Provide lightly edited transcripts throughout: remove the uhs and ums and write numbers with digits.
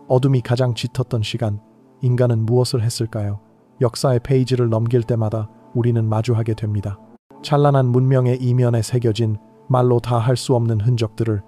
어둠이 가장 짙었던 시간, 인간은 무엇을 했을까요? 역사의 페이지를 넘길 때마다 우리는 마주하게 됩니다. 찬란한 문명의 이면에 새겨진 말로 다 할 수 없는 흔적들을.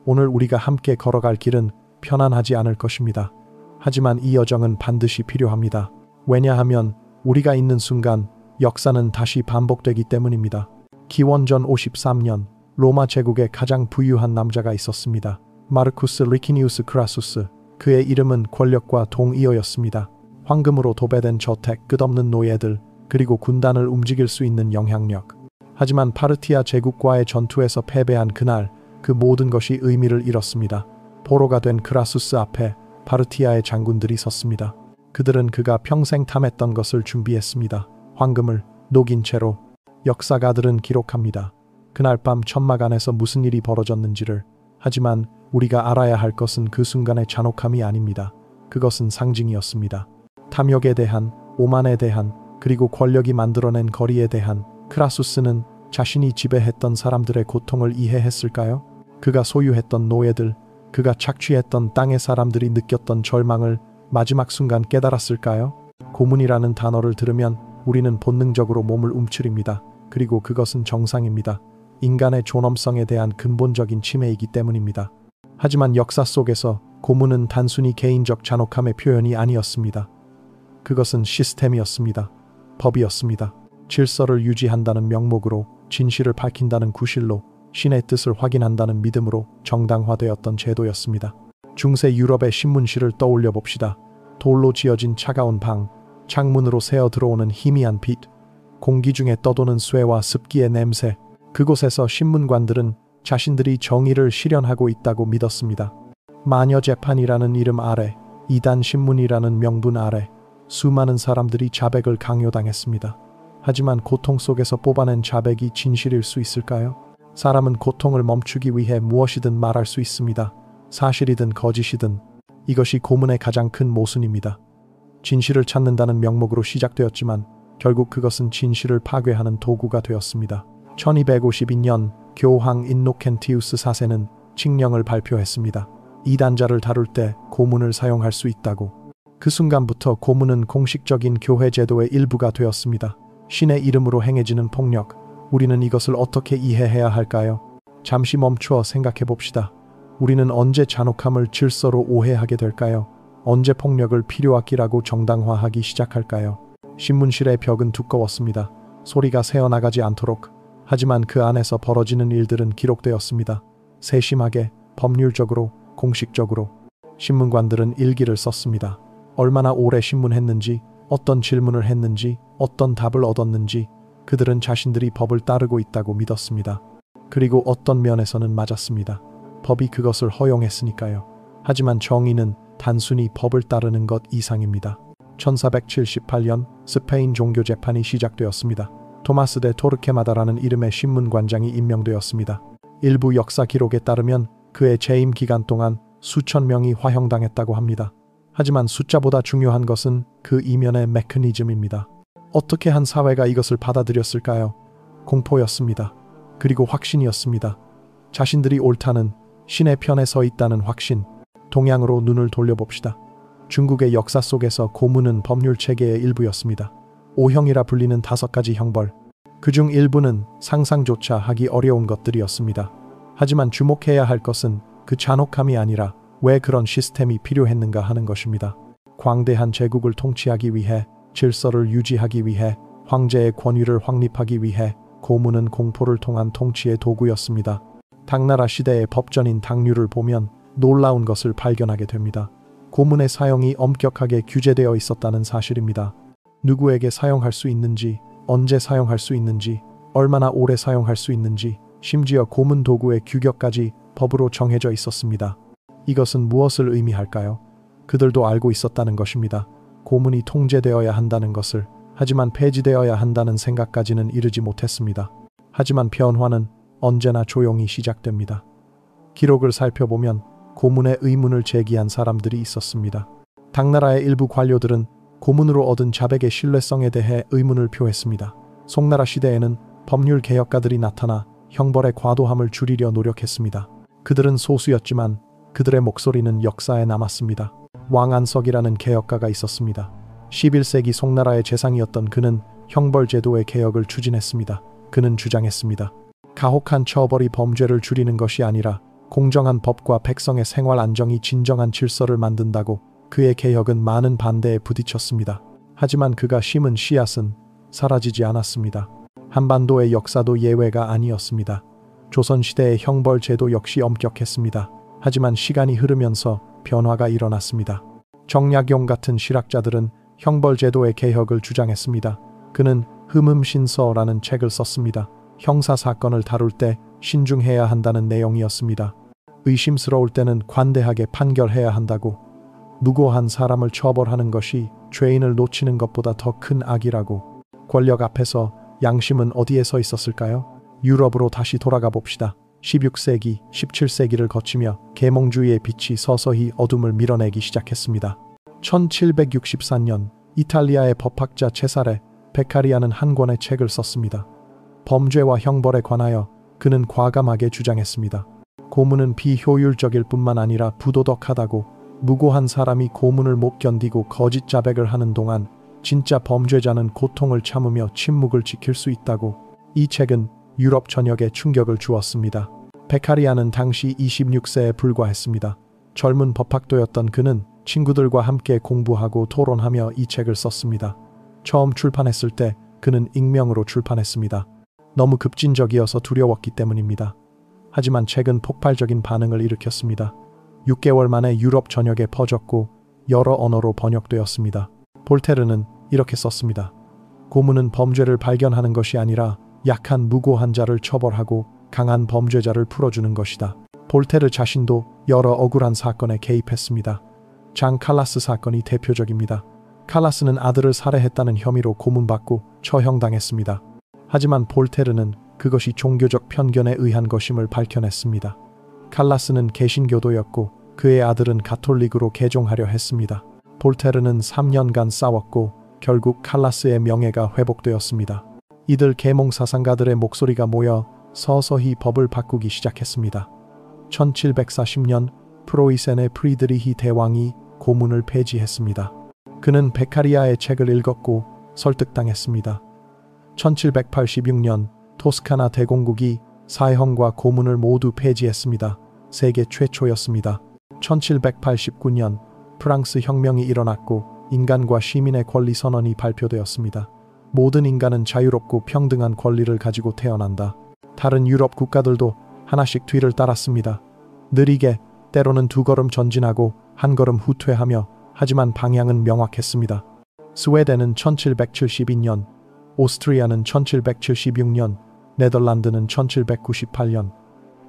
오늘 우리가 함께 걸어갈 길은 편안하지 않을 것입니다. 하지만 이 여정은 반드시 필요합니다. 왜냐하면 우리가 있는 순간 역사는 다시 반복되기 때문입니다. 기원전 53년 로마 제국의 가장 부유한 남자가 있었습니다. 마르쿠스 리키니우스 크라수스. 그의 이름은 권력과 동의어였습니다. 황금으로 도배된 저택, 끝없는 노예들, 그리고 군단을 움직일 수 있는 영향력. 하지만 파르티아 제국과의 전투에서 패배한 그날 그 모든 것이 의미를 잃었습니다. 포로가 된 크라수스 앞에 파르티아의 장군들이 섰습니다. 그들은 그가 평생 탐했던 것을 준비했습니다. 황금을 녹인 채로. 역사가들은 기록합니다. 그날 밤 천막 안에서 무슨 일이 벌어졌는지를. 하지만 우리가 알아야 할 것은 그 순간의 잔혹함이 아닙니다. 그것은 상징이었습니다. 탐욕에 대한, 오만에 대한, 그리고 권력이 만들어낸 거리에 대한. 크라수스는 자신이 지배했던 사람들의 고통을 이해했을까요? 그가 소유했던 노예들, 그가 착취했던 땅의 사람들이 느꼈던 절망을 마지막 순간 깨달았을까요? 고문이라는 단어를 들으면 우리는 본능적으로 몸을 움츠립니다. 그리고 그것은 정상입니다. 인간의 존엄성에 대한 근본적인 침해이기 때문입니다. 하지만 역사 속에서 고문은 단순히 개인적 잔혹함의 표현이 아니었습니다. 그것은 시스템이었습니다. 법이었습니다. 질서를 유지한다는 명목으로, 진실을 밝힌다는 구실로, 신의 뜻을 확인한다는 믿음으로 정당화되었던 제도였습니다. 중세 유럽의 신문실을 떠올려 봅시다. 돌로 지어진 차가운 방, 창문으로 새어 들어오는 희미한 빛, 공기 중에 떠도는 쇠와 습기의 냄새. 그곳에서 신문관들은 자신들이 정의를 실현하고 있다고 믿었습니다. 마녀재판이라는 이름 아래, 이단신문이라는 명분 아래 수많은 사람들이 자백을 강요당했습니다. 하지만 고통 속에서 뽑아낸 자백이 진실일 수 있을까요? 사람은 고통을 멈추기 위해 무엇이든 말할 수 있습니다. 사실이든 거짓이든. 이것이 고문의 가장 큰 모순입니다. 진실을 찾는다는 명목으로 시작되었지만 결국 그것은 진실을 파괴하는 도구가 되었습니다. 1252년 교황 인노켄티우스 4세는 칙령을 발표했습니다. 이단자를 다룰 때 고문을 사용할 수 있다고. 그 순간부터 고문은 공식적인 교회 제도의 일부가 되었습니다. 신의 이름으로 행해지는 폭력. 우리는 이것을 어떻게 이해해야 할까요? 잠시 멈추어 생각해 봅시다. 우리는 언제 잔혹함을 질서로 오해하게 될까요? 언제 폭력을 필요악기라고 정당화하기 시작할까요? 신문실의 벽은 두꺼웠습니다. 소리가 새어나가지 않도록. 하지만 그 안에서 벌어지는 일들은 기록되었습니다. 세심하게, 법률적으로, 공식적으로. 신문관들은 일기를 썼습니다. 얼마나 오래 신문했는지, 어떤 질문을 했는지, 어떤 답을 얻었는지. 그들은 자신들이 법을 따르고 있다고 믿었습니다. 그리고 어떤 면에서는 맞았습니다. 법이 그것을 허용했으니까요. 하지만 정의는 단순히 법을 따르는 것 이상입니다. 1478년 스페인 종교 재판이 시작되었습니다. 토마스 데 토르케마다라는 이름의 신문관장이 임명되었습니다. 일부 역사 기록에 따르면 그의 재임 기간 동안 수천 명이 화형당했다고 합니다. 하지만 숫자보다 중요한 것은 그 이면의 메커니즘입니다. 어떻게 한 사회가 이것을 받아들였을까요? 공포였습니다. 그리고 확신이었습니다. 자신들이 옳다는, 신의 편에 서 있다는 확신. 동양으로 눈을 돌려봅시다. 중국의 역사 속에서 고문은 법률 체계의 일부였습니다. 오형이라 불리는 5가지 형벌. 그중 일부는 상상조차 하기 어려운 것들이었습니다. 하지만 주목해야 할 것은 그 잔혹함이 아니라 왜 그런 시스템이 필요했는가 하는 것입니다. 광대한 제국을 통치하기 위해, 질서를 유지하기 위해, 황제의 권위를 확립하기 위해 고문은 공포를 통한 통치의 도구였습니다. 당나라 시대의 법전인 당류를 보면 놀라운 것을 발견하게 됩니다. 고문의 사용이 엄격하게 규제되어 있었다는 사실입니다. 누구에게 사용할 수 있는지, 언제 사용할 수 있는지, 얼마나 오래 사용할 수 있는지, 심지어 고문 도구의 규격까지 법으로 정해져 있었습니다. 이것은 무엇을 의미할까요? 그들도 알고 있었다는 것입니다. 고문이 통제되어야 한다는 것을. 하지만 폐지되어야 한다는 생각까지는 이르지 못했습니다. 하지만 변화는 언제나 조용히 시작됩니다. 기록을 살펴보면 고문의 의문을 제기한 사람들이 있었습니다. 당나라의 일부 관료들은 고문으로 얻은 자백의 신뢰성에 대해 의문을 표했습니다. 송나라 시대에는 법률 개혁가들이 나타나 형벌의 과도함을 줄이려 노력했습니다. 그들은 소수였지만 그들의 목소리는 역사에 남았습니다. 왕안석이라는 개혁가가 있었습니다. 11세기 송나라의 재상이었던 그는 형벌제도의 개혁을 추진했습니다. 그는 주장했습니다. 가혹한 처벌이 범죄를 줄이는 것이 아니라 공정한 법과 백성의 생활 안정이 진정한 질서를 만든다고. 그의 개혁은 많은 반대에 부딪혔습니다. 하지만 그가 심은 씨앗은 사라지지 않았습니다. 한반도의 역사도 예외가 아니었습니다. 조선시대의 형벌제도 역시 엄격했습니다. 하지만 시간이 흐르면서 변화가 일어났습니다. 정약용 같은 실학자들은 형벌제도의 개혁을 주장했습니다. 그는 흠흠신서라는 책을 썼습니다. 형사사건을 다룰 때 신중해야 한다는 내용이었습니다. 의심스러울 때는 관대하게 판결해야 한다고. 무고한 사람을 처벌하는 것이 죄인을 놓치는 것보다 더 큰 악이라고. 권력 앞에서 양심은 어디에 서 있었을까요? 유럽으로 다시 돌아가 봅시다. 16세기, 17세기를 거치며 계몽주의의 빛이 서서히 어둠을 밀어내기 시작했습니다. 1764년 이탈리아의 법학자 체사레 베카리아는 한 권의 책을 썼습니다. 범죄와 형벌에 관하여 그는 과감하게 주장했습니다. 고문은 비효율적일 뿐만 아니라 부도덕하다고. 무고한 사람이 고문을 못 견디고 거짓 자백을 하는 동안 진짜 범죄자는 고통을 참으며 침묵을 지킬 수 있다고. 이 책은 유럽 전역에 충격을 주었습니다. 베카리아는 당시 26세에 불과했습니다. 젊은 법학도였던 그는 친구들과 함께 공부하고 토론하며 이 책을 썼습니다. 처음 출판했을 때 그는 익명으로 출판했습니다. 너무 급진적이어서 두려웠기 때문입니다. 하지만 책은 폭발적인 반응을 일으켰습니다. 6개월 만에 유럽 전역에 퍼졌고 여러 언어로 번역되었습니다. 볼테르는 이렇게 썼습니다. 고문은 범죄를 발견하는 것이 아니라 약한 무고한 자를 처벌하고 강한 범죄자를 풀어주는 것이다. 볼테르 자신도 여러 억울한 사건에 개입했습니다. 장 칼라스 사건이 대표적입니다. 칼라스는 아들을 살해했다는 혐의로 고문받고 처형당했습니다. 하지만 볼테르는 그것이 종교적 편견에 의한 것임을 밝혀냈습니다. 칼라스는 개신교도였고 그의 아들은 가톨릭으로 개종하려 했습니다. 볼테르는 3년간 싸웠고 결국 칼라스의 명예가 회복되었습니다. 이들 계몽사상가들의 목소리가 모여 서서히 법을 바꾸기 시작했습니다. 1740년 프로이센의 프리드리히 대왕이 고문을 폐지했습니다. 그는 베카리아의 책을 읽었고 설득당했습니다. 1786년 토스카나 대공국이 사형과 고문을 모두 폐지했습니다. 세계 최초였습니다. 1789년 프랑스 혁명이 일어났고 인간과 시민의 권리 선언이 발표되었습니다. 모든 인간은 자유롭고 평등한 권리를 가지고 태어난다. 다른 유럽 국가들도 하나씩 뒤를 따랐습니다. 느리게, 때로는 2걸음 전진하고 1걸음 후퇴하며, 하지만 방향은 명확했습니다. 스웨덴은 1772년, 오스트리아는 1776년, 네덜란드는 1798년.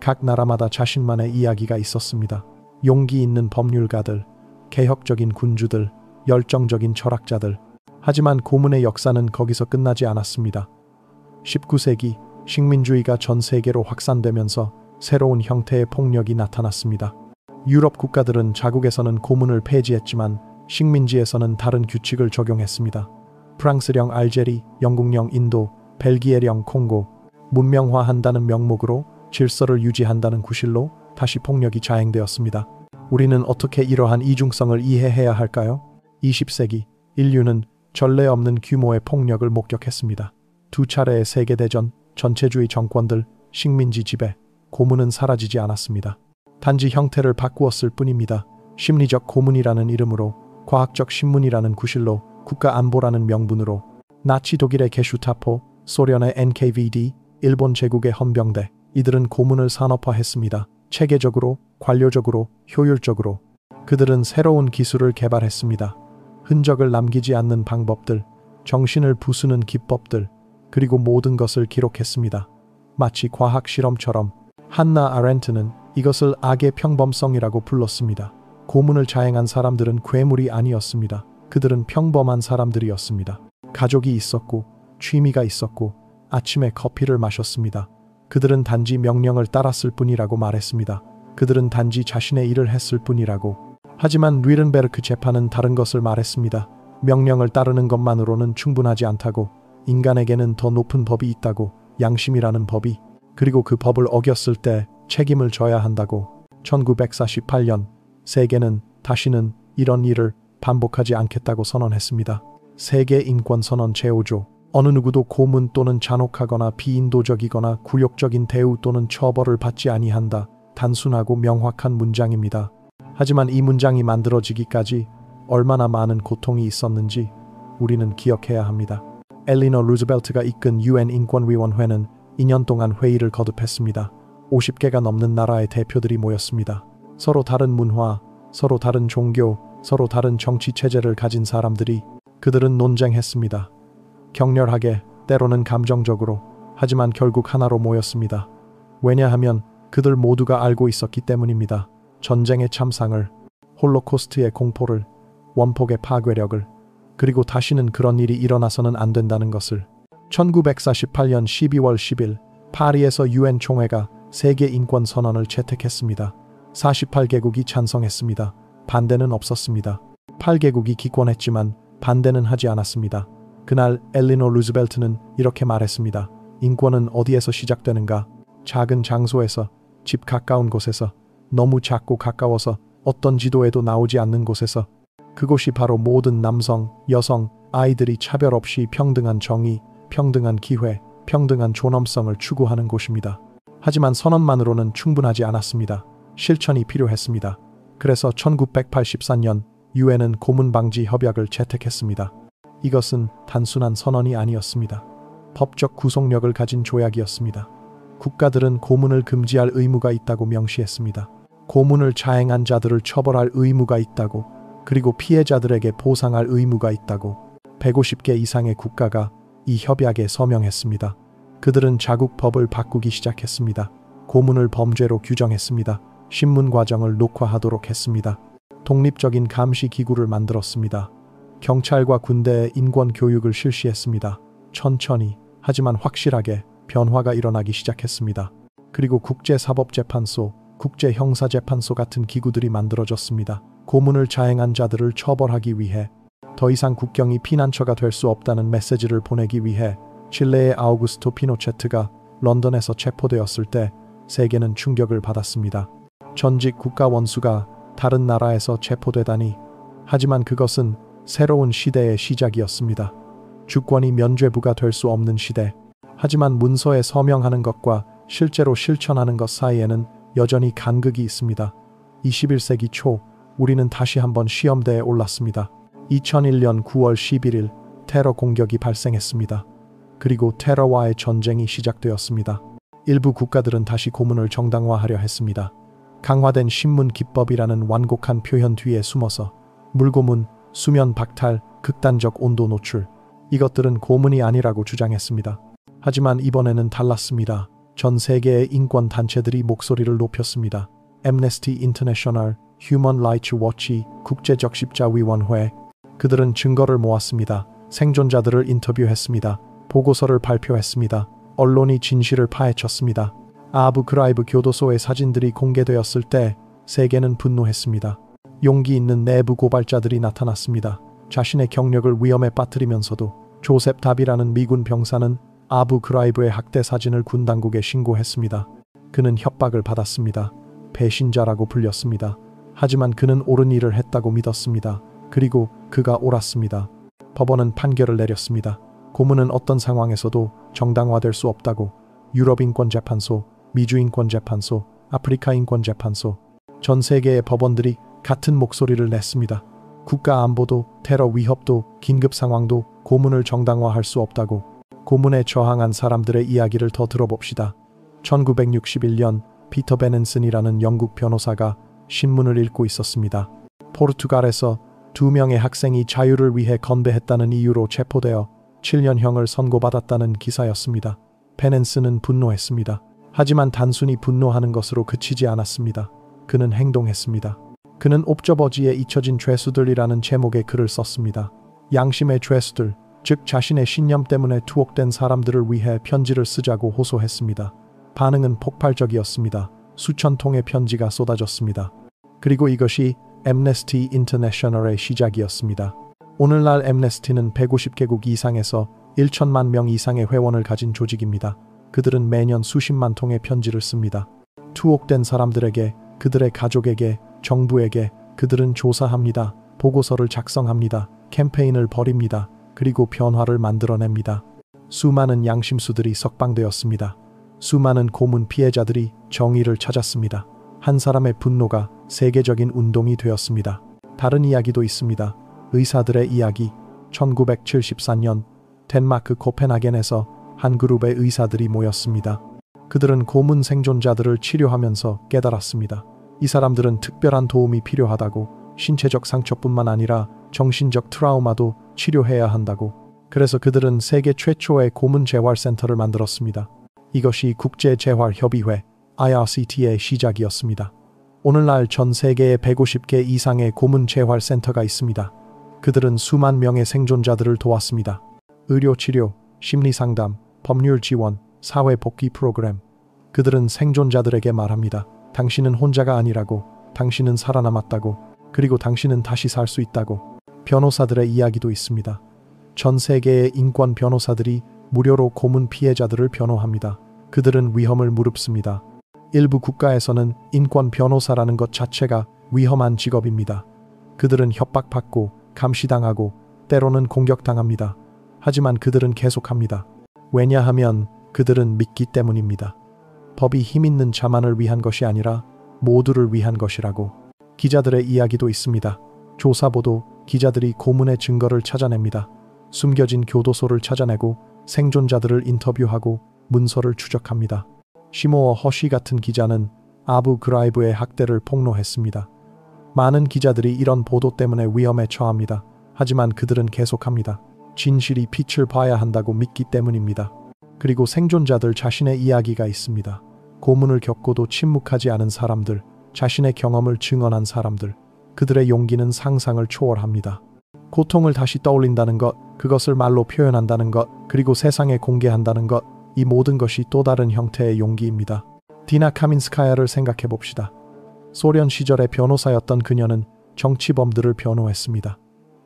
각 나라마다 자신만의 이야기가 있었습니다. 용기 있는 법률가들, 개혁적인 군주들, 열정적인 철학자들. 하지만 고문의 역사는 거기서 끝나지 않았습니다. 19세기 식민주의가 전 세계로 확산되면서 새로운 형태의 폭력이 나타났습니다. 유럽 국가들은 자국에서는 고문을 폐지했지만 식민지에서는 다른 규칙을 적용했습니다. 프랑스령 알제리, 영국령 인도, 벨기에령 콩고. 문명화한다는 명목으로 질서를 유지한다는 구실로 다시 폭력이 자행되었습니다. 우리는 어떻게 이러한 이중성을 이해해야 할까요? 20세기 인류는 전례 없는 규모의 폭력을 목격했습니다. 2차례의 세계대전, 전체주의 정권들, 식민지 지배, 고문은 사라지지 않았습니다. 단지 형태를 바꾸었을 뿐입니다. 심리적 고문이라는 이름으로, 과학적 신문이라는 구실로, 국가안보라는 명분으로, 나치 독일의 게슈타포, 소련의 NKVD, 일본 제국의 헌병대, 이들은 고문을 산업화했습니다. 체계적으로, 관료적으로, 효율적으로. 그들은 새로운 기술을 개발했습니다. 흔적을 남기지 않는 방법들, 정신을 부수는 기법들, 그리고 모든 것을 기록했습니다. 마치 과학 실험처럼. 한나 아렌트는 이것을 악의 평범성이라고 불렀습니다. 고문을 자행한 사람들은 괴물이 아니었습니다. 그들은 평범한 사람들이었습니다. 가족이 있었고, 취미가 있었고, 아침에 커피를 마셨습니다. 그들은 단지 명령을 따랐을 뿐이라고 말했습니다. 그들은 단지 자신의 일을 했을 뿐이라고. 하지만 뉘른베르크 재판은 다른 것을 말했습니다. 명령을 따르는 것만으로는 충분하지 않다고. 인간에게는 더 높은 법이 있다고. 양심이라는 법이. 그리고 그 법을 어겼을 때 책임을 져야 한다고. 1948년 세계는 다시는 이런 일을 반복하지 않겠다고 선언했습니다. 세계 인권 선언 제5조. 어느 누구도 고문 또는 잔혹하거나 비인도적이거나 굴욕적인 대우 또는 처벌을 받지 아니한다. 단순하고 명확한 문장입니다. 하지만 이 문장이 만들어지기까지 얼마나 많은 고통이 있었는지 우리는 기억해야 합니다. 엘리너 루즈벨트가 이끈 UN 인권위원회는 2년 동안 회의를 거듭했습니다. 50개가 넘는 나라의 대표들이 모였습니다. 서로 다른 문화, 서로 다른 종교, 서로 다른 정치 체제를 가진 사람들이 그들은 논쟁했습니다. 격렬하게, 때로는 감정적으로, 하지만 결국 하나로 모였습니다. 왜냐하면 그들 모두가 알고 있었기 때문입니다. 전쟁의 참상을, 홀로코스트의 공포를, 원폭의 파괴력을, 그리고 다시는 그런 일이 일어나서는 안 된다는 것을. 1948년 12월 10일 파리에서 UN 총회가 세계 인권 선언을 채택했습니다. 48개국이 찬성했습니다. 반대는 없었습니다. 8개국이 기권했지만 반대는 하지 않았습니다. 그날 엘리노 루즈벨트는 이렇게 말했습니다. 인권은 어디에서 시작되는가? 작은 장소에서, 집 가까운 곳에서, 너무 작고 가까워서 어떤 지도에도 나오지 않는 곳에서. 그곳이 바로 모든 남성, 여성, 아이들이 차별 없이 평등한 정의, 평등한 기회, 평등한 존엄성을 추구하는 곳입니다. 하지만 선언만으로는 충분하지 않았습니다. 실천이 필요했습니다. 그래서 1984년 UN은 고문 방지 협약을 채택했습니다. 이것은 단순한 선언이 아니었습니다. 법적 구속력을 가진 조약이었습니다. 국가들은 고문을 금지할 의무가 있다고 명시했습니다. 고문을 자행한 자들을 처벌할 의무가 있다고, 그리고 피해자들에게 보상할 의무가 있다고 150개 이상의 국가가 이 협약에 서명했습니다. 그들은 자국 법을 바꾸기 시작했습니다. 고문을 범죄로 규정했습니다. 신문 과정을 녹화하도록 했습니다. 독립적인 감시 기구를 만들었습니다. 경찰과 군대에 인권 교육을 실시했습니다. 천천히, 하지만 확실하게 변화가 일어나기 시작했습니다. 그리고 국제사법재판소, 국제형사재판소 같은 기구들이 만들어졌습니다. 고문을 자행한 자들을 처벌하기 위해, 더 이상 국경이 피난처가 될 수 없다는 메시지를 보내기 위해. 칠레의 아우구스토 피노체트가 런던에서 체포되었을 때 세계는 충격을 받았습니다. 전직 국가 원수가 다른 나라에서 체포되다니. 하지만 그것은 새로운 시대의 시작이었습니다. 주권이 면죄부가 될 수 없는 시대. 하지만 문서에 서명하는 것과 실제로 실천하는 것 사이에는 여전히 간극이 있습니다. 21세기 초 우리는 다시 한번 시험대에 올랐습니다. 2001년 9월 11일 테러 공격이 발생했습니다. 그리고 테러와의 전쟁이 시작되었습니다. 일부 국가들은 다시 고문을 정당화하려 했습니다. 강화된 신문 기법이라는 완곡한 표현 뒤에 숨어서 물고문, 수면 박탈, 극단적 온도 노출, 이것들은 고문이 아니라고 주장했습니다. 하지만 이번에는 달랐습니다. 전 세계의 인권 단체들이 목소리를 높였습니다. 엠네스티 인터내셔널, 휴먼 라이츠 워치, 국제적 십자위원회. 그들은 증거를 모았습니다. 생존자들을 인터뷰했습니다. 보고서를 발표했습니다. 언론이 진실을 파헤쳤습니다. 아부 그라이브 교도소의 사진들이 공개되었을 때 세계는 분노했습니다. 용기 있는 내부 고발자들이 나타났습니다. 자신의 경력을 위험에 빠뜨리면서도. 조셉 답이라는 미군 병사는 아부 그라이브의 학대 사진을 군 당국에 신고했습니다. 그는 협박을 받았습니다. 배신자라고 불렸습니다. 하지만 그는 옳은 일을 했다고 믿었습니다. 그리고 그가 옳았습니다. 법원은 판결을 내렸습니다. 고문은 어떤 상황에서도 정당화될 수 없다고. 유럽인권재판소, 미주인권재판소, 아프리카인권재판소, 전 세계의 법원들이 같은 목소리를 냈습니다. 국가안보도, 테러 위협도, 긴급 상황도 고문을 정당화할 수 없다고. 고문에 저항한 사람들의 이야기를 더 들어봅시다. 1961년 피터 베넨슨이라는 영국 변호사가 신문을 읽고 있었습니다. 포르투갈에서 2명의 학생이 자유를 위해 건배했다는 이유로 체포되어 7년형을 선고받았다는 기사였습니다. 베넨슨은 분노했습니다. 하지만 단순히 분노하는 것으로 그치지 않았습니다. 그는 행동했습니다. 그는 옵저버지에 잊혀진 죄수들이라는 제목의 글을 썼습니다. 양심의 죄수들, 즉 자신의 신념 때문에 투옥된 사람들을 위해 편지를 쓰자고 호소했습니다. 반응은 폭발적이었습니다. 수천 통의 편지가 쏟아졌습니다. 그리고 이것이 엠네스티 인터내셔널의 시작이었습니다. 오늘날 엠네스티는 150개국 이상에서 1천만 명 이상의 회원을 가진 조직입니다. 그들은 매년 수십만 통의 편지를 씁니다. 투옥된 사람들에게, 그들의 가족에게, 정부에게 그들은 조사합니다. 보고서를 작성합니다. 캠페인을 벌입니다. 그리고 변화를 만들어냅니다. 수많은 양심수들이 석방되었습니다. 수많은 고문 피해자들이 정의를 찾았습니다. 한 사람의 분노가 세계적인 운동이 되었습니다. 다른 이야기도 있습니다. 의사들의 이야기. 1974년 덴마크 코펜하겐에서 한 그룹의 의사들이 모였습니다. 그들은 고문 생존자들을 치료하면서 깨달았습니다. 이 사람들은 특별한 도움이 필요하다고, 신체적 상처뿐만 아니라 정신적 트라우마도 치료해야 한다고. 그래서 그들은 세계 최초의 고문 재활센터를 만들었습니다. 이것이 국제재활협의회 IRCT의 시작이었습니다. 오늘날 전 세계에 150개 이상의 고문 재활센터가 있습니다. 그들은 수만 명의 생존자들을 도왔습니다. 의료치료, 심리상담, 법률 지원, 사회복귀 프로그램. 그들은 생존자들에게 말합니다. 당신은 혼자가 아니라고, 당신은 살아남았다고, 그리고 당신은 다시 살 수 있다고. 변호사들의 이야기도 있습니다. 전 세계의 인권 변호사들이 무료로 고문 피해자들을 변호합니다. 그들은 위험을 무릅씁니다. 일부 국가에서는 인권 변호사라는 것 자체가 위험한 직업입니다. 그들은 협박받고 감시당하고 때로는 공격당합니다. 하지만 그들은 계속합니다. 왜냐하면 그들은 믿기 때문입니다. 법이 힘있는 자만을 위한 것이 아니라 모두를 위한 것이라고. 기자들의 이야기도 있습니다. 조사보도 기자들이 고문의 증거를 찾아냅니다. 숨겨진 교도소를 찾아내고 생존자들을 인터뷰하고 문서를 추적합니다. 시모어 허쉬 같은 기자는 아부 그라이브의 학대를 폭로했습니다. 많은 기자들이 이런 보도 때문에 위험에 처합니다. 하지만 그들은 계속합니다. 진실이 빛을 봐야 한다고 믿기 때문입니다. 그리고 생존자들 자신의 이야기가 있습니다. 고문을 겪고도 침묵하지 않은 사람들, 자신의 경험을 증언한 사람들. 그들의 용기는 상상을 초월합니다. 고통을 다시 떠올린다는 것, 그것을 말로 표현한다는 것, 그리고 세상에 공개한다는 것, 이 모든 것이 또 다른 형태의 용기입니다. 디나 카민스카야를 생각해 봅시다. 소련 시절의 변호사였던 그녀는 정치범들을 변호했습니다.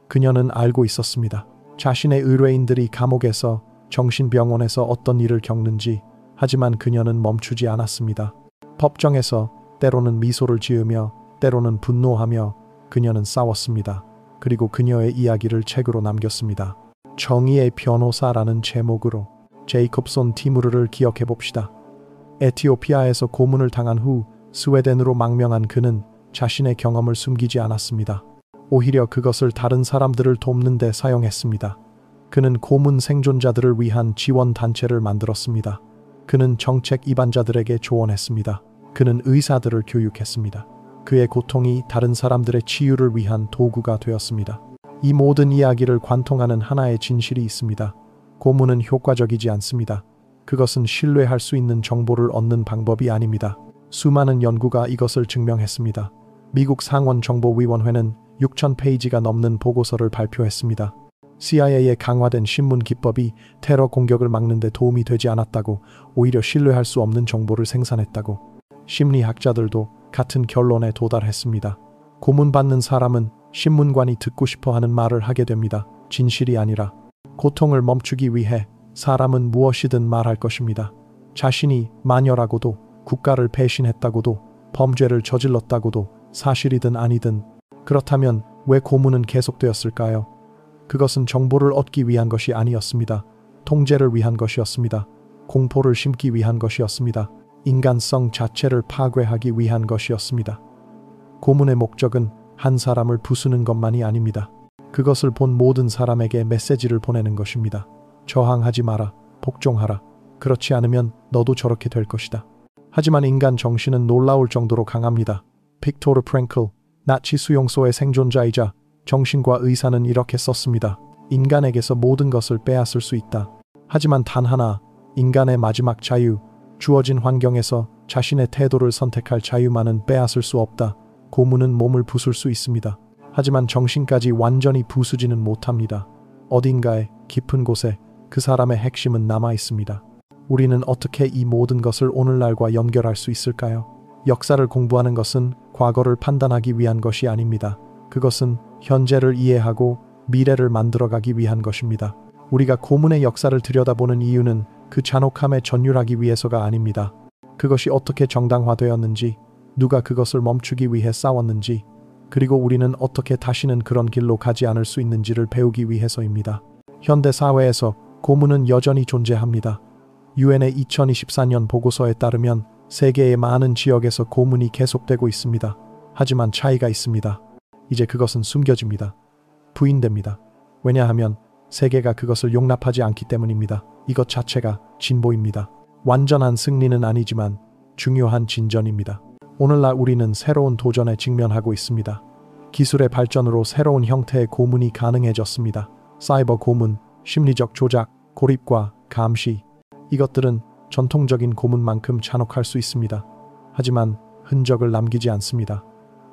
그녀는 알고 있었습니다. 자신의 의뢰인들이 감옥에서, 정신병원에서 어떤 일을 겪는지. 하지만 그녀는 멈추지 않았습니다. 법정에서 때로는 미소를 지으며 때로는 분노하며 그녀는 싸웠습니다. 그리고 그녀의 이야기를 책으로 남겼습니다. 정의의 변호사라는 제목으로. 제이콥손 티무르를 기억해 봅시다. 에티오피아에서 고문을 당한 후 스웨덴으로 망명한 그는 자신의 경험을 숨기지 않았습니다. 오히려 그것을 다른 사람들을 돕는 데 사용했습니다. 그는 고문 생존자들을 위한 지원 단체를 만들었습니다. 그는 정책 입안자들에게 조언했습니다. 그는 의사들을 교육했습니다. 그의 고통이 다른 사람들의 치유를 위한 도구가 되었습니다. 이 모든 이야기를 관통하는 하나의 진실이 있습니다. 고문은 효과적이지 않습니다. 그것은 신뢰할 수 있는 정보를 얻는 방법이 아닙니다. 수많은 연구가 이것을 증명했습니다. 미국 상원정보위원회는 6,000페이지가 넘는 보고서를 발표했습니다. CIA의 강화된 신문 기법이 테러 공격을 막는 데 도움이 되지 않았다고, 오히려 신뢰할 수 없는 정보를 생산했다고. 심리학자들도 같은 결론에 도달했습니다. 고문받는 사람은 신문관이 듣고 싶어 하는 말을 하게 됩니다. 진실이 아니라. 고통을 멈추기 위해 사람은 무엇이든 말할 것입니다. 자신이 마녀라고도, 국가를 배신했다고도, 범죄를 저질렀다고도, 사실이든 아니든. 그렇다면 왜 고문은 계속되었을까요? 그것은 정보를 얻기 위한 것이 아니었습니다. 통제를 위한 것이었습니다. 공포를 심기 위한 것이었습니다. 인간성 자체를 파괴하기 위한 것이었습니다. 고문의 목적은 한 사람을 부수는 것만이 아닙니다. 그것을 본 모든 사람에게 메시지를 보내는 것입니다. 저항하지 마라. 복종하라. 그렇지 않으면 너도 저렇게 될 것이다. 하지만 인간 정신은 놀라울 정도로 강합니다. 빅토르 프랭클, 나치 수용소의 생존자이자 정신과 의사는 이렇게 썼습니다. 인간에게서 모든 것을 빼앗을 수 있다. 하지만 단 하나, 인간의 마지막 자유, 주어진 환경에서 자신의 태도를 선택할 자유만은 빼앗을 수 없다. 고문은 몸을 부술 수 있습니다. 하지만 정신까지 완전히 부수지는 못합니다. 어딘가에 깊은 곳에 그 사람의 핵심은 남아 있습니다. 우리는 어떻게 이 모든 것을 오늘날과 연결할 수 있을까요? 역사를 공부하는 것은 과거를 판단하기 위한 것이 아닙니다. 그것은 현재를 이해하고 미래를 만들어가기 위한 것입니다. 우리가 고문의 역사를 들여다보는 이유는 그 잔혹함에 전율하기 위해서가 아닙니다. 그것이 어떻게 정당화되었는지, 누가 그것을 멈추기 위해 싸웠는지, 그리고 우리는 어떻게 다시는 그런 길로 가지 않을 수 있는지를 배우기 위해서입니다. 현대 사회에서 고문은 여전히 존재합니다. 유엔의 2024년 보고서에 따르면 세계의 많은 지역에서 고문이 계속되고 있습니다. 하지만 차이가 있습니다. 이제 그것은 숨겨집니다. 부인됩니다. 왜냐하면 세계가 그것을 용납하지 않기 때문입니다. 이것 자체가 진보입니다. 완전한 승리는 아니지만 중요한 진전입니다. 오늘날 우리는 새로운 도전에 직면하고 있습니다. 기술의 발전으로 새로운 형태의 고문이 가능해졌습니다. 사이버 고문, 심리적 조작, 고립과 감시. 이것들은 전통적인 고문만큼 잔혹할 수 있습니다. 하지만 흔적을 남기지 않습니다.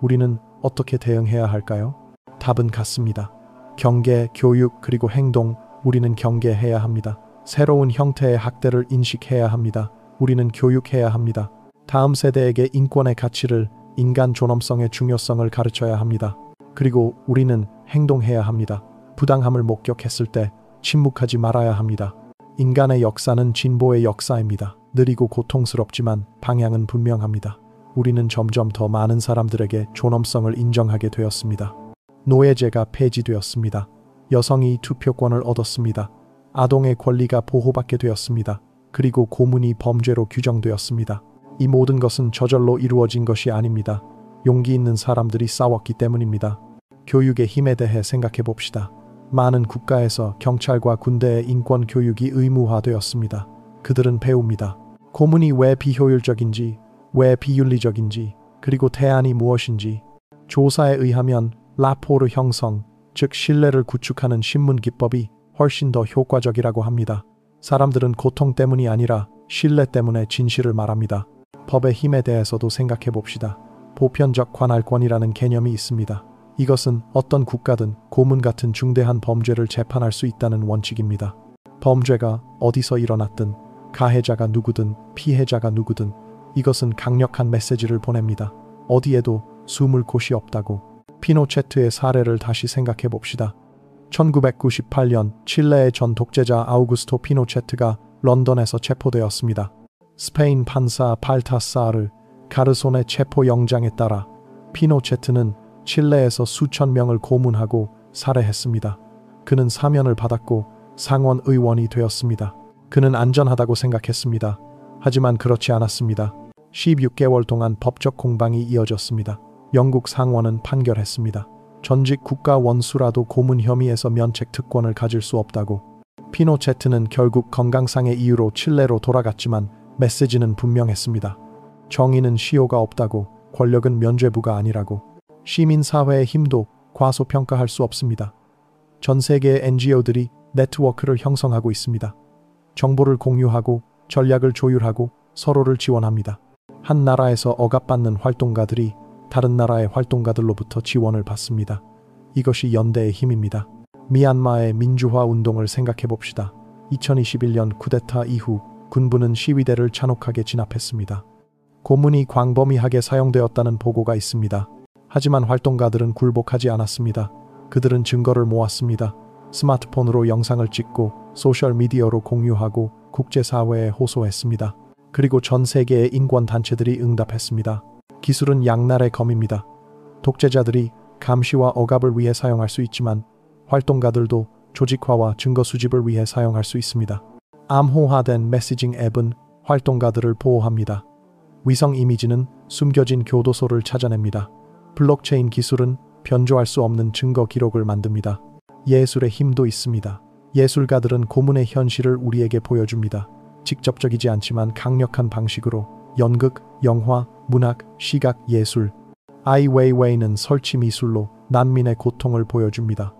우리는 어떻게 대응해야 할까요? 답은 같습니다. 경계, 교육, 그리고 행동. 우리는 경계해야 합니다. 새로운 형태의 학대를 인식해야 합니다. 우리는 교육해야 합니다. 다음 세대에게 인권의 가치를, 인간 존엄성의 중요성을 가르쳐야 합니다. 그리고 우리는 행동해야 합니다. 부당함을 목격했을 때 침묵하지 말아야 합니다. 인간의 역사는 진보의 역사입니다. 느리고 고통스럽지만 방향은 분명합니다. 우리는 점점 더 많은 사람들에게 존엄성을 인정하게 되었습니다. 노예제가 폐지되었습니다. 여성이 투표권을 얻었습니다. 아동의 권리가 보호받게 되었습니다. 그리고 고문이 범죄로 규정되었습니다. 이 모든 것은 저절로 이루어진 것이 아닙니다. 용기 있는 사람들이 싸웠기 때문입니다. 교육의 힘에 대해 생각해 봅시다. 많은 국가에서 경찰과 군대의 인권 교육이 의무화되었습니다. 그들은 배웁니다. 고문이 왜 비효율적인지, 왜 비윤리적인지, 그리고 대안이 무엇인지. 조사에 의하면 라포르 형성, 즉 신뢰를 구축하는 신문 기법이 훨씬 더 효과적이라고 합니다. 사람들은 고통 때문이 아니라 신뢰 때문에 진실을 말합니다. 법의 힘에 대해서도 생각해 봅시다. 보편적 관할권이라는 개념이 있습니다. 이것은 어떤 국가든 고문 같은 중대한 범죄를 재판할 수 있다는 원칙입니다. 범죄가 어디서 일어났든, 가해자가 누구든 피해자가 누구든 이것은 강력한 메시지를 보냅니다. 어디에도 숨을 곳이 없다고. 피노체트의 사례를 다시 생각해 봅시다. 1998년 칠레의 전 독재자 아우구스토 피노체트가 런던에서 체포되었습니다. 스페인 판사 발타사르 가르손의 체포 영장에 따라 피노체트는 칠레에서 수천 명을 고문하고 살해했습니다. 그는 사면을 받았고 상원 의원이 되었습니다. 그는 안전하다고 생각했습니다. 하지만 그렇지 않았습니다. 16개월 동안 법적 공방이 이어졌습니다. 영국 상원은 판결했습니다. 전직 국가 원수라도 고문 혐의에서 면책 특권을 가질 수 없다고. 피노체트는 결국 건강상의 이유로 칠레로 돌아갔지만 메시지는 분명했습니다. 정의는 시효가 없다고, 권력은 면죄부가 아니라고. 시민사회의 힘도 과소평가할 수 없습니다. 전 세계의 NGO들이 네트워크를 형성하고 있습니다. 정보를 공유하고 전략을 조율하고 서로를 지원합니다. 한 나라에서 억압받는 활동가들이 다른 나라의 활동가들로부터 지원을 받습니다. 이것이 연대의 힘입니다. 미얀마의 민주화 운동을 생각해 봅시다. 2021년 쿠데타 이후 군부는 시위대를 잔혹하게 진압했습니다. 고문이 광범위하게 사용되었다는 보고가 있습니다. 하지만 활동가들은 굴복하지 않았습니다. 그들은 증거를 모았습니다. 스마트폰으로 영상을 찍고 소셜미디어로 공유하고 국제사회에 호소했습니다. 그리고 전 세계의 인권단체들이 응답했습니다. 기술은 양날의 검입니다. 독재자들이 감시와 억압을 위해 사용할 수 있지만 활동가들도 조직화와 증거 수집을 위해 사용할 수 있습니다. 암호화된 메시징 앱은 활동가들을 보호합니다. 위성 이미지는 숨겨진 교도소를 찾아냅니다. 블록체인 기술은 변조할 수 없는 증거 기록을 만듭니다. 예술의 힘도 있습니다. 예술가들은 고문의 현실을 우리에게 보여줍니다. 직접적이지 않지만 강력한 방식으로 연극, 영화, 문학, 시각, 예술. 아이 웨이웨이는 설치 미술로 난민의 고통을 보여줍니다.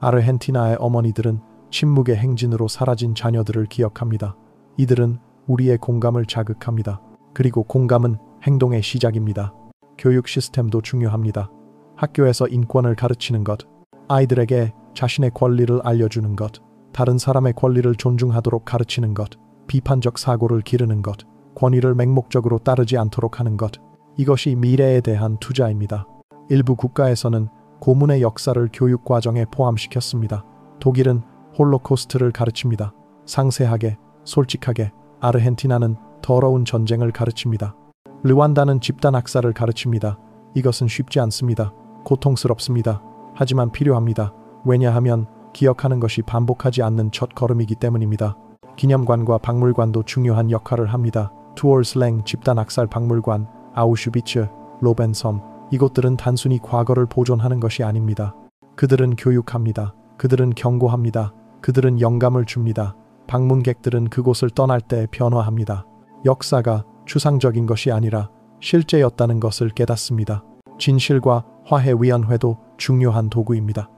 아르헨티나의 어머니들은 침묵의 행진으로 사라진 자녀들을 기억합니다. 이들은 우리의 공감을 자극합니다. 그리고 공감은 행동의 시작입니다. 교육 시스템도 중요합니다. 학교에서 인권을 가르치는 것, 아이들에게 자신의 권리를 알려주는 것, 다른 사람의 권리를 존중하도록 가르치는 것, 비판적 사고를 기르는 것, 권위를 맹목적으로 따르지 않도록 하는 것, 이것이 미래에 대한 투자입니다. 일부 국가에서는 고문의 역사를 교육 과정에 포함시켰습니다. 독일은 홀로코스트를 가르칩니다. 상세하게, 솔직하게. 아르헨티나는 더러운 전쟁을 가르칩니다. 르완다는 집단 학살을 가르칩니다. 이것은 쉽지 않습니다. 고통스럽습니다. 하지만 필요합니다. 왜냐하면 기억하는 것이 반복하지 않는 첫 걸음이기 때문입니다. 기념관과 박물관도 중요한 역할을 합니다. 투올슬랭 집단 학살 박물관, 아우슈비츠, 로벤섬, 이곳들은 단순히 과거를 보존하는 것이 아닙니다. 그들은 교육합니다. 그들은 경고합니다. 그들은 영감을 줍니다. 방문객들은 그곳을 떠날 때 변화합니다. 역사가 추상적인 것이 아니라 실제였다는 것을 깨닫습니다. 진실과 화해위원회도 중요한 도구입니다.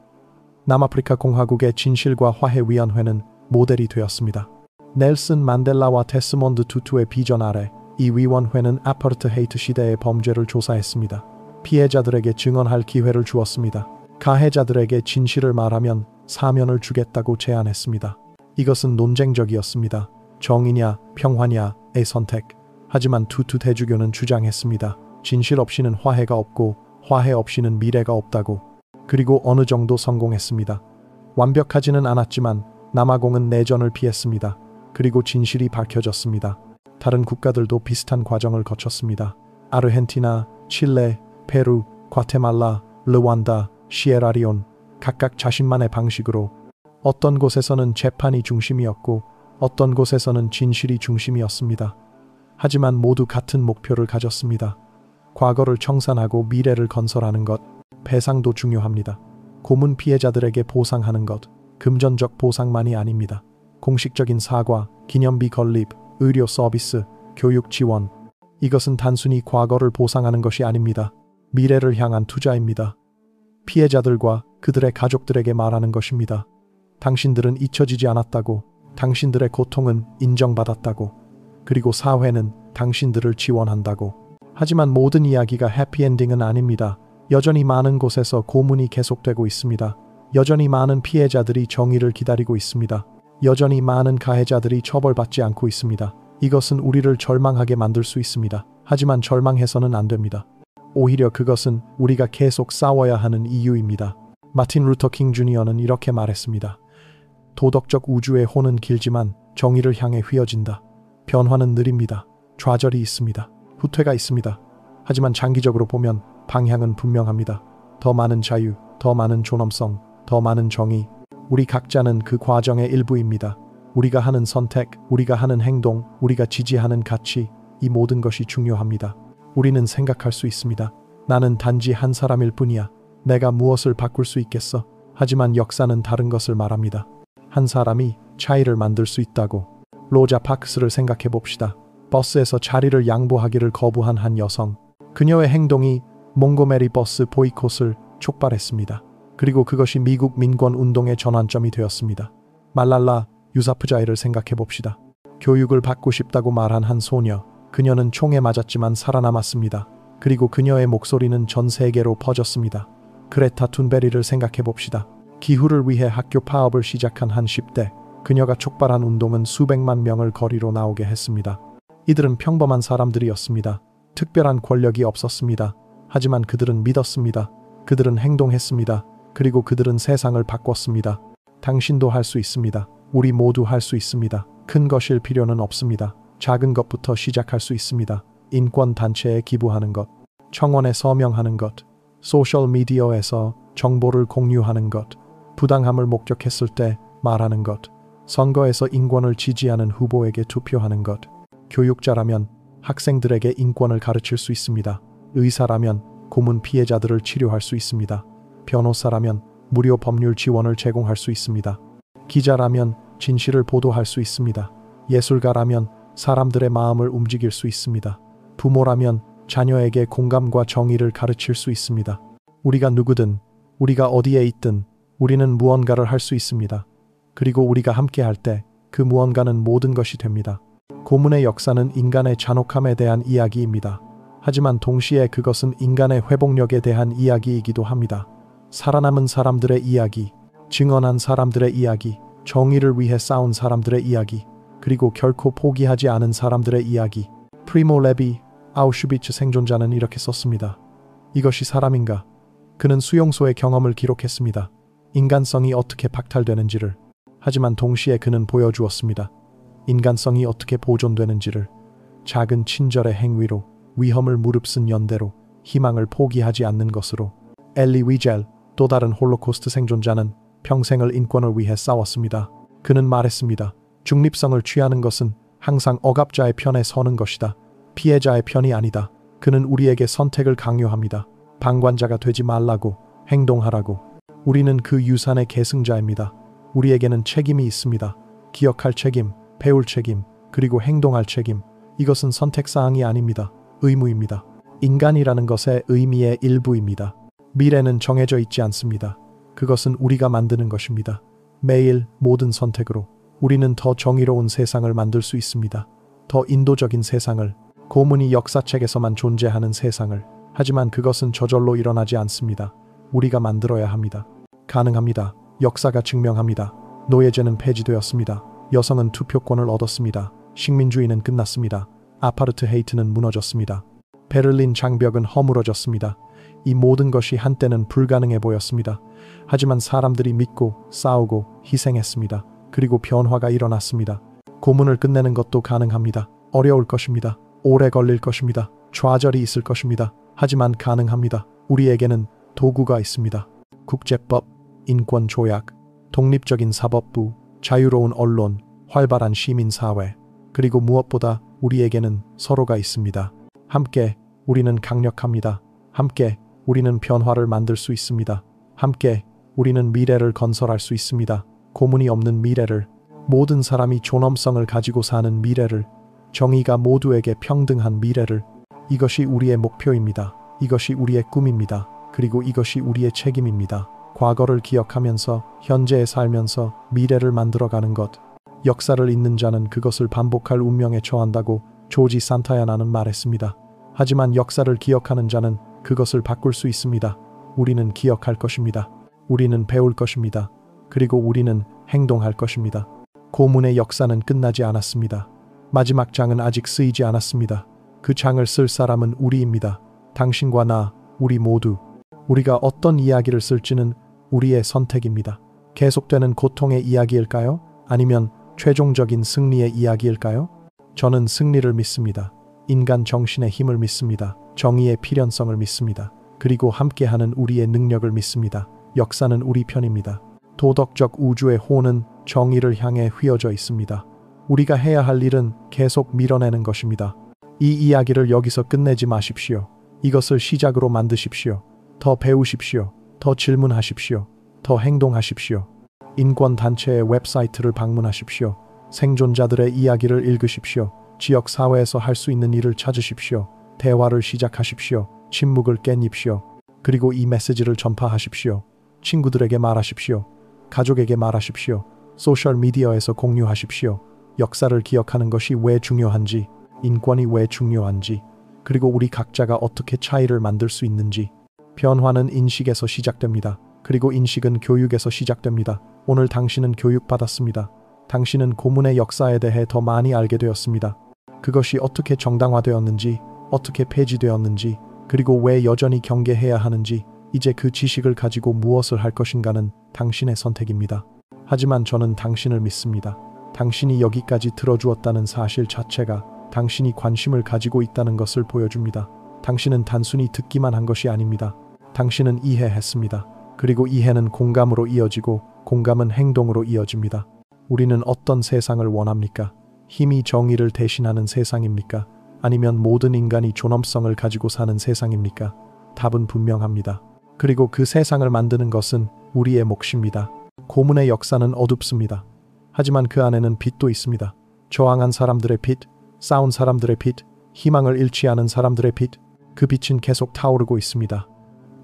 남아프리카 공화국의 진실과 화해위원회는 모델이 되었습니다. 넬슨 만델라와 데스몬드 투투의 비전 아래 이 위원회는 아파르트헤이트 시대의 범죄를 조사했습니다. 피해자들에게 증언할 기회를 주었습니다. 가해자들에게 진실을 말하면 사면을 주겠다고 제안했습니다. 이것은 논쟁적이었습니다. 정의냐 평화냐의 선택. 하지만 투투 대주교는 주장했습니다. 진실 없이는 화해가 없고 화해 없이는 미래가 없다고. 그리고 어느 정도 성공했습니다. 완벽하지는 않았지만 남아공은 내전을 피했습니다. 그리고 진실이 밝혀졌습니다. 다른 국가들도 비슷한 과정을 거쳤습니다. 아르헨티나, 칠레, 페루, 과테말라, 르완다, 시에라리온, 각각 자신만의 방식으로 어떤 곳에서는 재판이 중심이었고 어떤 곳에서는 진실이 중심이었습니다. 하지만 모두 같은 목표를 가졌습니다. 과거를 청산하고 미래를 건설하는 것. 배상도 중요합니다. 고문 피해자들에게 보상하는 것, 금전적 보상만이 아닙니다. 공식적인 사과, 기념비 건립, 의료 서비스, 교육 지원. 이것은 단순히 과거를 보상하는 것이 아닙니다. 미래를 향한 투자입니다. 피해자들과 그들의 가족들에게 말하는 것입니다. 당신들은 잊혀지지 않았다고, 당신들의 고통은 인정받았다고, 그리고 사회는 당신들을 지원한다고. 하지만 모든 이야기가 해피엔딩은 아닙니다. 여전히 많은 곳에서 고문이 계속되고 있습니다. 여전히 많은 피해자들이 정의를 기다리고 있습니다. 여전히 많은 가해자들이 처벌받지 않고 있습니다. 이것은 우리를 절망하게 만들 수 있습니다. 하지만 절망해서는 안 됩니다. 오히려 그것은 우리가 계속 싸워야 하는 이유입니다. 마틴 루터 킹 주니어는 이렇게 말했습니다. 도덕적 우주의 호는 길지만 정의를 향해 휘어진다. 변화는 느립니다. 좌절이 있습니다. 후퇴가 있습니다. 하지만 장기적으로 보면 방향은 분명합니다. 더 많은 자유, 더 많은 존엄성, 더 많은 정의. 우리 각자는 그 과정의 일부입니다. 우리가 하는 선택, 우리가 하는 행동, 우리가 지지하는 가치, 이 모든 것이 중요합니다. 우리는 생각할 수 있습니다. 나는 단지 한 사람일 뿐이야. 내가 무엇을 바꿀 수 있겠어? 하지만 역사는 다른 것을 말합니다. 한 사람이 차이를 만들 수 있다고. 로자 파크스를 생각해 봅시다. 버스에서 자리를 양보하기를 거부한 한 여성. 그녀의 행동이 몽고메리 버스 보이콧을 촉발했습니다. 그리고 그것이 미국 민권 운동의 전환점이 되었습니다. 말랄라 유사프자이를 생각해 봅시다. 교육을 받고 싶다고 말한 한 소녀. 그녀는 총에 맞았지만 살아남았습니다. 그리고 그녀의 목소리는 전 세계로 퍼졌습니다. 그레타 툰베리를 생각해 봅시다. 기후를 위해 학교 파업을 시작한 한 10대. 그녀가 촉발한 운동은 수백만 명을 거리로 나오게 했습니다. 이들은 평범한 사람들이었습니다. 특별한 권력이 없었습니다. 하지만 그들은 믿었습니다. 그들은 행동했습니다. 그리고 그들은 세상을 바꿨습니다. 당신도 할 수 있습니다. 우리 모두 할 수 있습니다. 큰 것일 필요는 없습니다. 작은 것부터 시작할 수 있습니다. 인권단체에 기부하는 것, 청원에 서명하는 것, 소셜미디어에서 정보를 공유하는 것, 부당함을 목격했을 때 말하는 것, 선거에서 인권을 지지하는 후보에게 투표하는 것. 교육자라면 학생들에게 인권을 가르칠 수 있습니다. 의사라면 고문 피해자들을 치료할 수 있습니다. 변호사라면 무료 법률 지원을 제공할 수 있습니다. 기자라면 진실을 보도할 수 있습니다. 예술가라면 사람들의 마음을 움직일 수 있습니다. 부모라면 자녀에게 공감과 정의를 가르칠 수 있습니다. 우리가 누구든, 우리가 어디에 있든 우리는 무언가를 할 수 있습니다. 그리고 우리가 함께 할 때 그 무언가는 모든 것이 됩니다. 고문의 역사는 인간의 잔혹함에 대한 이야기입니다. 하지만 동시에 그것은 인간의 회복력에 대한 이야기이기도 합니다. 살아남은 사람들의 이야기, 증언한 사람들의 이야기, 정의를 위해 싸운 사람들의 이야기, 그리고 결코 포기하지 않은 사람들의 이야기. 프리모 레비, 아우슈비츠 생존자는 이렇게 썼습니다. 이것이 사람인가? 그는 수용소의 경험을 기록했습니다. 인간성이 어떻게 박탈되는지를. 하지만 동시에 그는 보여주었습니다. 인간성이 어떻게 보존되는지를. 작은 친절의 행위로, 위험을 무릅쓴 연대로, 희망을 포기하지 않는 것으로. 엘리 위젤, 또 다른 홀로코스트 생존자는 평생을 인권을 위해 싸웠습니다. 그는 말했습니다. 중립성을 취하는 것은 항상 억압자의 편에 서는 것이다. 피해자의 편이 아니다. 그는 우리에게 선택을 강요합니다. 방관자가 되지 말라고, 행동하라고. 우리는 그 유산의 계승자입니다. 우리에게는 책임이 있습니다. 기억할 책임, 배울 책임, 그리고 행동할 책임. 이것은 선택사항이 아닙니다. 의무입니다. 인간이라는 것의 의미의 일부입니다. 미래는 정해져 있지 않습니다. 그것은 우리가 만드는 것입니다. 매일 모든 선택으로 우리는 더 정의로운 세상을 만들 수 있습니다. 더 인도적인 세상을, 고문이 역사책에서만 존재하는 세상을. 하지만 그것은 저절로 일어나지 않습니다. 우리가 만들어야 합니다. 가능합니다. 역사가 증명합니다. 노예제는 폐지되었습니다. 여성은 투표권을 얻었습니다. 식민주의는 끝났습니다. 아파르트헤이트는 무너졌습니다. 베를린 장벽은 허물어졌습니다. 이 모든 것이 한때는 불가능해 보였습니다. 하지만 사람들이 믿고 싸우고 희생했습니다. 그리고 변화가 일어났습니다. 고문을 끝내는 것도 가능합니다. 어려울 것입니다. 오래 걸릴 것입니다. 좌절이 있을 것입니다. 하지만 가능합니다. 우리에게는 도구가 있습니다. 국제법, 인권조약, 독립적인 사법부, 자유로운 언론, 활발한 시민사회, 그리고 무엇보다 우리에게는 서로가 있습니다. 함께 우리는 강력합니다. 함께 우리는 변화를 만들 수 있습니다. 함께 우리는 미래를 건설할 수 있습니다. 고문이 없는 미래를, 모든 사람이 존엄성을 가지고 사는 미래를, 정의가 모두에게 평등한 미래를. 이것이 우리의 목표입니다. 이것이 우리의 꿈입니다. 그리고 이것이 우리의 책임입니다. 과거를 기억하면서 현재에 살면서 미래를 만들어가는 것. 역사를 잊는 자는 그것을 반복할 운명에 처한다고 조지 산타야나는 말했습니다. 하지만 역사를 기억하는 자는 그것을 바꿀 수 있습니다. 우리는 기억할 것입니다. 우리는 배울 것입니다. 그리고 우리는 행동할 것입니다. 고문의 역사는 끝나지 않았습니다. 마지막 장은 아직 쓰이지 않았습니다. 그 장을 쓸 사람은 우리입니다. 당신과 나, 우리 모두. 우리가 어떤 이야기를 쓸지는 우리의 선택입니다. 계속되는 고통의 이야기일까요? 아니면 최종적인 승리의 이야기일까요? 저는 승리를 믿습니다. 인간 정신의 힘을 믿습니다. 정의의 필연성을 믿습니다. 그리고 함께하는 우리의 능력을 믿습니다. 역사는 우리 편입니다. 도덕적 우주의 호는 정의를 향해 휘어져 있습니다. 우리가 해야 할 일은 계속 밀어내는 것입니다. 이 이야기를 여기서 끝내지 마십시오. 이것을 시작으로 만드십시오. 더 배우십시오. 더 질문하십시오. 더 행동하십시오. 인권단체의 웹사이트를 방문하십시오. 생존자들의 이야기를 읽으십시오. 지역사회에서 할 수 있는 일을 찾으십시오. 대화를 시작하십시오. 침묵을 깨입시오. 그리고 이 메시지를 전파하십시오. 친구들에게 말하십시오. 가족에게 말하십시오. 소셜미디어에서 공유하십시오. 역사를 기억하는 것이 왜 중요한지, 인권이 왜 중요한지, 그리고 우리 각자가 어떻게 차이를 만들 수 있는지. 변화는 인식에서 시작됩니다. 그리고 인식은 교육에서 시작됩니다. 오늘 당신은 교육받았습니다. 당신은 고문의 역사에 대해 더 많이 알게 되었습니다. 그것이 어떻게 정당화되었는지, 어떻게 폐지되었는지, 그리고 왜 여전히 경계해야 하는지, 이제 그 지식을 가지고 무엇을 할 것인가는 당신의 선택입니다. 하지만 저는 당신을 믿습니다. 당신이 여기까지 들어주었다는 사실 자체가 당신이 관심을 가지고 있다는 것을 보여줍니다. 당신은 단순히 듣기만 한 것이 아닙니다. 당신은 이해했습니다. 그리고 이해는 공감으로 이어지고 공감은 행동으로 이어집니다. 우리는 어떤 세상을 원합니까? 힘이 정의를 대신하는 세상입니까? 아니면 모든 인간이 존엄성을 가지고 사는 세상입니까? 답은 분명합니다. 그리고 그 세상을 만드는 것은 우리의 몫입니다. 고문의 역사는 어둡습니다. 하지만 그 안에는 빛도 있습니다. 저항한 사람들의 빛, 싸운 사람들의 빛, 희망을 잃지 않은 사람들의 빛, 그 빛은 계속 타오르고 있습니다.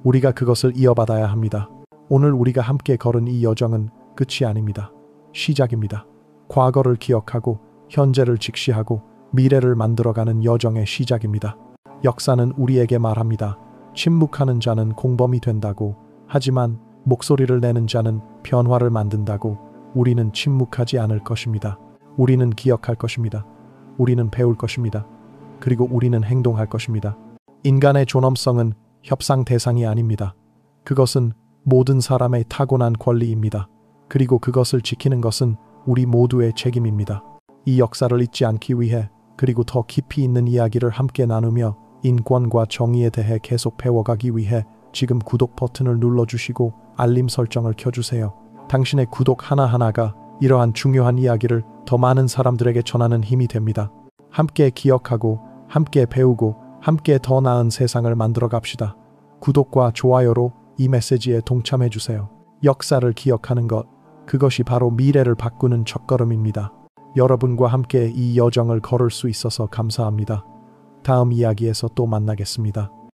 우리가 그것을 이어받아야 합니다. 오늘 우리가 함께 걸은 이 여정은 끝이 아닙니다. 시작입니다. 과거를 기억하고 현재를 직시하고 미래를 만들어가는 여정의 시작입니다. 역사는 우리에게 말합니다. 침묵하는 자는 공범이 된다고. 하지만 목소리를 내는 자는 변화를 만든다고. 우리는 침묵하지 않을 것입니다. 우리는 기억할 것입니다. 우리는 배울 것입니다. 그리고 우리는 행동할 것입니다. 인간의 존엄성은 협상 대상이 아닙니다. 그것은 모든 사람의 타고난 권리입니다. 그리고 그것을 지키는 것은 우리 모두의 책임입니다. 이 역사를 잊지 않기 위해, 그리고 더 깊이 있는 이야기를 함께 나누며 인권과 정의에 대해 계속 배워가기 위해 지금 구독 버튼을 눌러주시고 알림 설정을 켜주세요. 당신의 구독 하나하나가 이러한 중요한 이야기를 더 많은 사람들에게 전하는 힘이 됩니다. 함께 기억하고 함께 배우고 함께 더 나은 세상을 만들어 갑시다. 구독과 좋아요로 이 메시지에 동참해 주세요. 역사를 기억하는 것, 그것이 바로 미래를 바꾸는 첫걸음입니다. 여러분과 함께 이 여정을 걸을 수 있어서 감사합니다. 다음 이야기에서 또 만나겠습니다.